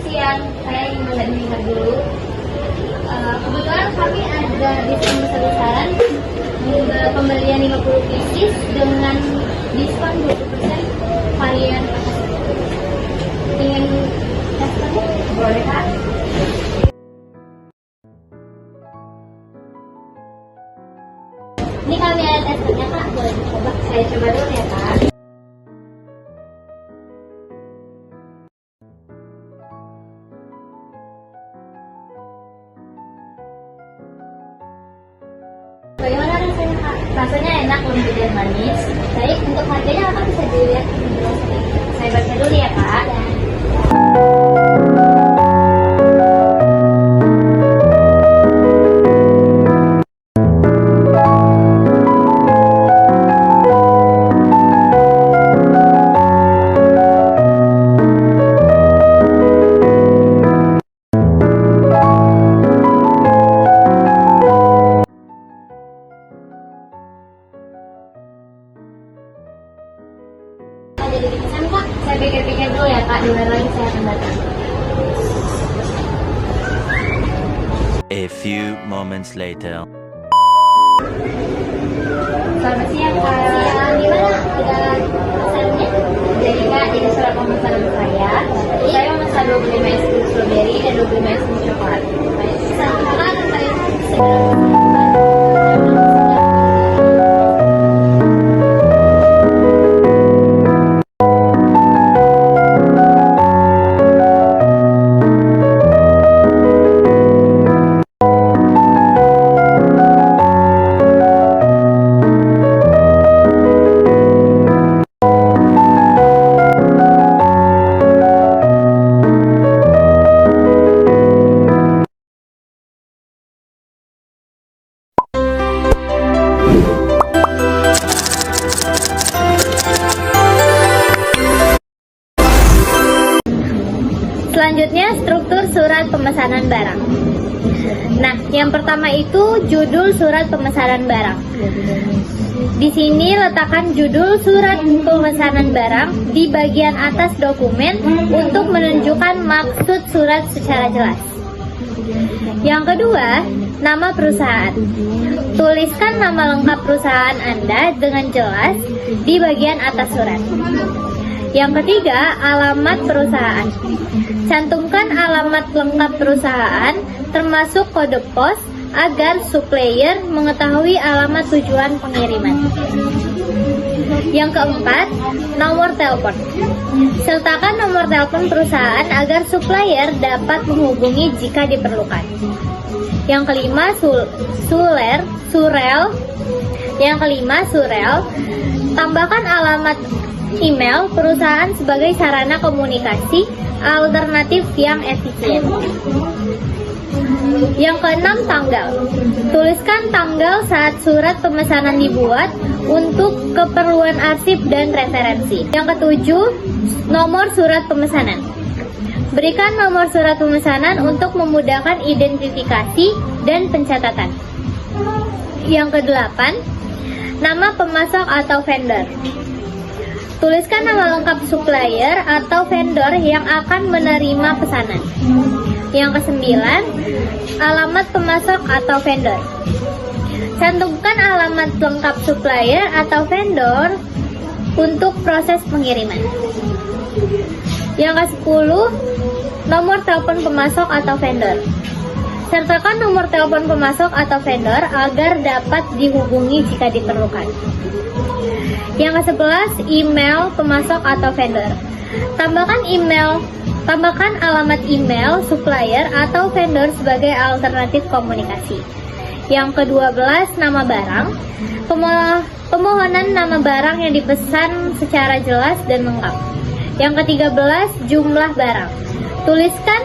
siang, saya ingin melihat dulu. Kebetulan kami ada diskon besar-besaran pembelian 50 pieces dengan diskon 20% varian. Ingin tester? Boleh Kak? Ini kami ada testernya Kak, boleh dicoba. Saya coba dulu ya Kak. Bagaimana rasanya Kak? Rasanya enak, lembut dan manis. Baik, untuk harganya Kakak bisa dilihat di sini. Saya baca dulu ya Kak. Jadi dipesan Kak, saya pikir-pikir dulu ya Kak, di lagi saya akan datang. A few moments later. Selamat siang Kak. Gimana? Udah pesannya? Jadi Kak, ini surat pemesanan saya. Saya memesan 25 es krim strawberry dan 25 es krim coklat. Pesan Kakak akan saya segera. Selanjutnya, struktur surat pemesanan barang. Nah, yang pertama itu judul surat pemesanan barang. Di sini letakkan judul surat pemesanan barang di bagian atas dokumen untuk menunjukkan maksud surat secara jelas. Yang kedua, nama perusahaan. Tuliskan nama lengkap perusahaan Anda dengan jelas di bagian atas surat. Yang ketiga, alamat perusahaan. Cantumkan alamat lengkap perusahaan termasuk kode pos agar supplier mengetahui alamat tujuan pengiriman. Yang keempat, nomor telepon. Sertakan nomor telepon perusahaan agar supplier dapat menghubungi jika diperlukan. Yang kelima, surel. Tambahkan alamat email perusahaan sebagai sarana komunikasi alternatif yang efisien. Yang keenam, tanggal. Tuliskan tanggal saat surat pemesanan dibuat untuk keperluan arsip dan referensi. Yang ketujuh, nomor surat pemesanan. Berikan nomor surat pemesanan untuk memudahkan identifikasi dan pencatatan. Yang kedelapan, nama pemasok atau vendor. Tuliskan nama lengkap supplier atau vendor yang akan menerima pesanan. Yang kesembilan, alamat pemasok atau vendor. Cantumkan alamat lengkap supplier atau vendor untuk proses pengiriman. Yang ke-10, nomor telepon pemasok atau vendor. Sertakan nomor telepon pemasok atau vendor agar dapat dihubungi jika diperlukan. Yang ke-11, email pemasok atau vendor. Tambahkan alamat email supplier atau vendor sebagai alternatif komunikasi. Yang ke-12, nama barang. Pemohonan nama barang yang dipesan secara jelas dan lengkap. Yang ke-13, jumlah barang. Tuliskan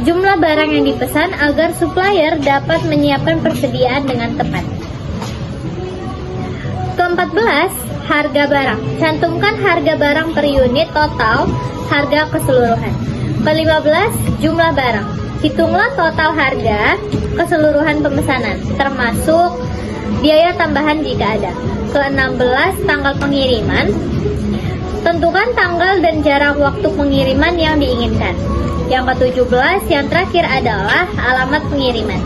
jumlah barang yang dipesan agar supplier dapat menyiapkan persediaan dengan tepat. Ke-14, harga barang. Cantumkan harga barang per unit total harga keseluruhan. Ke-15, jumlah barang. Hitunglah total harga keseluruhan pemesanan, termasuk biaya tambahan jika ada. Ke-16, tanggal pengiriman. Tentukan tanggal dan jarak waktu pengiriman yang diinginkan. Yang ke-17 yang terakhir adalah alamat pengiriman.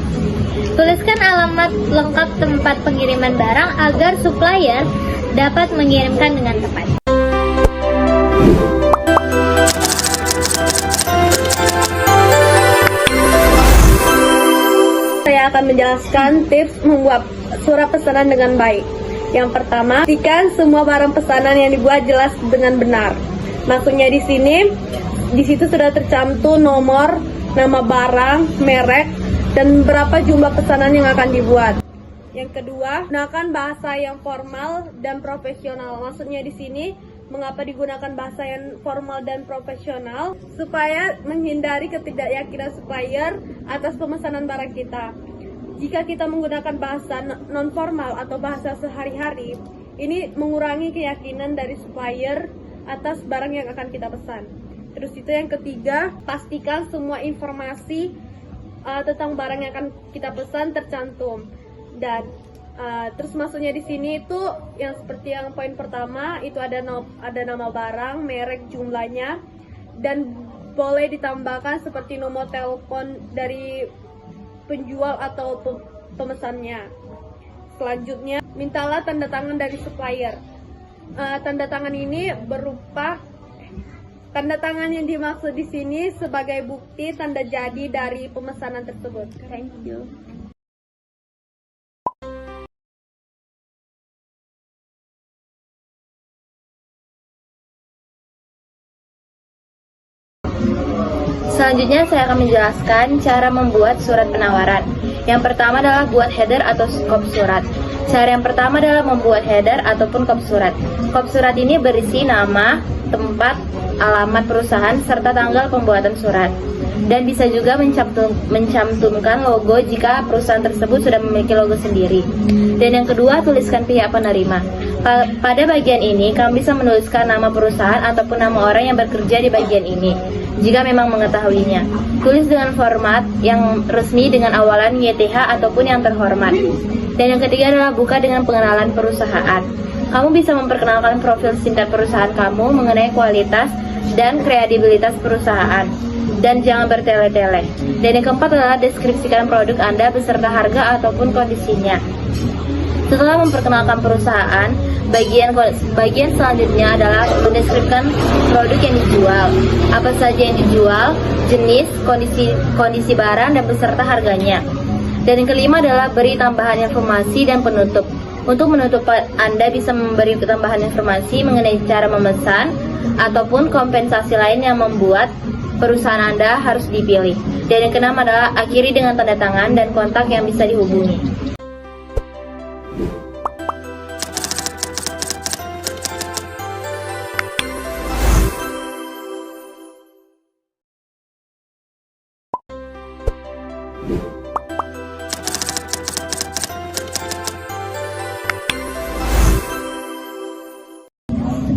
Tuliskan alamat lengkap tempat pengiriman barang agar supplier dapat mengirimkan dengan tepat. Saya akan menjelaskan tips membuat surat pesanan dengan baik. Yang pertama, pastikan semua barang pesanan yang dibuat jelas dengan benar. Maksudnya di situ sudah tercantum nomor, nama barang, merek, dan berapa jumlah pesanan yang akan dibuat. Yang kedua, gunakan bahasa yang formal dan profesional. Maksudnya di sini, mengapa digunakan bahasa yang formal dan profesional? Supaya menghindari ketidakyakinan supplier atas pemesanan barang kita. Jika kita menggunakan bahasa non-formal atau bahasa sehari-hari, ini mengurangi keyakinan dari supplier atas barang yang akan kita pesan. Terus itu yang ketiga, pastikan semua informasi tentang barang yang akan kita pesan tercantum. Dan terus maksudnya di sini itu yang seperti yang poin pertama itu ada nama barang, merek, jumlahnya, dan boleh ditambahkan seperti nomor telepon dari penjual atau pemesannya. Selanjutnya, mintalah tanda tangan dari supplier. Tanda tangan ini berupa tanda tangan yang dimaksud di sini sebagai bukti tanda jadi dari pemesanan tersebut. Thank you. Selanjutnya saya akan menjelaskan cara membuat surat penawaran. Yang pertama adalah buat header atau kop surat. Cara yang pertama adalah membuat header ataupun kop surat. Kop surat ini berisi nama, tempat, alamat perusahaan, serta tanggal pembuatan surat. Dan bisa juga mencantumkan logo jika perusahaan tersebut sudah memiliki logo sendiri. Dan yang kedua, tuliskan pihak penerima. Pada bagian ini, kamu bisa menuliskan nama perusahaan ataupun nama orang yang bekerja di bagian ini, jika memang mengetahuinya. Tulis dengan format yang resmi dengan awalan YTH ataupun yang terhormat. Dan yang ketiga adalah buka dengan pengenalan perusahaan. Kamu bisa memperkenalkan profil singkat perusahaan kamu mengenai kualitas dan kredibilitas perusahaan. Dan jangan bertele-tele. Dan yang keempat adalah deskripsikan produk Anda beserta harga ataupun kondisinya. Setelah memperkenalkan perusahaan, bagian selanjutnya adalah mendeskripsikan produk yang dijual, apa saja yang dijual, jenis, kondisi barang, dan beserta harganya. Dan yang kelima adalah beri tambahan informasi dan penutup. Untuk menutup, Anda bisa memberi tambahan informasi mengenai cara memesan ataupun kompensasi lain yang membuat perusahaan Anda harus dipilih. Dan yang keenam adalah akhiri dengan tanda tangan dan kontak yang bisa dihubungi.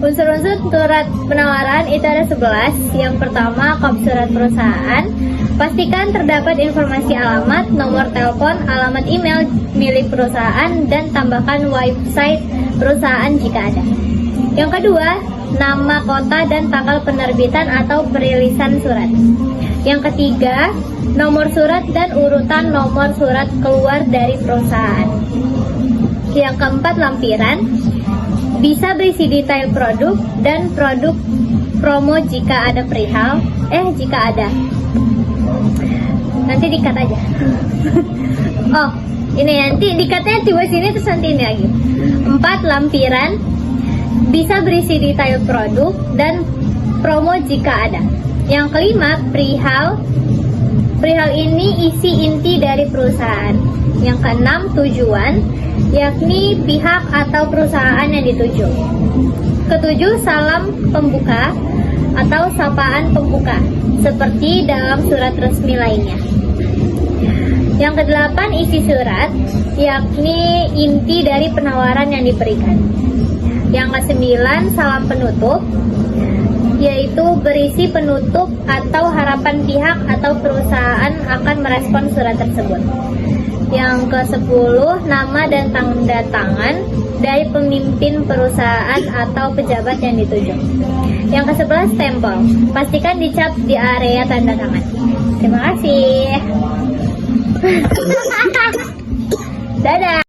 Unsur-unsur surat penawaran itu ada 11. Yang pertama, kop surat perusahaan. Pastikan terdapat informasi alamat, nomor telepon, alamat email milik perusahaan, dan tambahkan website perusahaan jika ada. Yang kedua, nama kota dan tanggal penerbitan atau perilisan surat. Yang ketiga, nomor surat dan urutan nomor surat keluar dari perusahaan. Yang keempat, lampiran. Bisa berisi detail produk dan produk promo jika ada perihal. Jika ada. Nanti dikat aja. Oh, ini nanti dikatnya tiba sini terus nanti ini lagi. 4, lampiran. Bisa berisi detail produk dan promo jika ada. Yang kelima, perihal. Perihal ini isi inti dari perusahaan. Yang keenam, tujuan, yakni pihak atau perusahaan yang dituju. Ketujuh, salam pembuka atau sapaan pembuka, seperti dalam surat resmi lainnya. Yang kedelapan, isi surat, yakni inti dari penawaran yang diberikan. Yang kesembilan, salam penutup, yaitu berisi penutup atau harapan pihak atau perusahaan akan merespon surat tersebut. Yang ke-10, nama dan tanda tangan dari pemimpin perusahaan atau pejabat yang dituju. Yang ke-11, stempel. Pastikan dicap di area tanda tangan. Terima kasih. Dadah.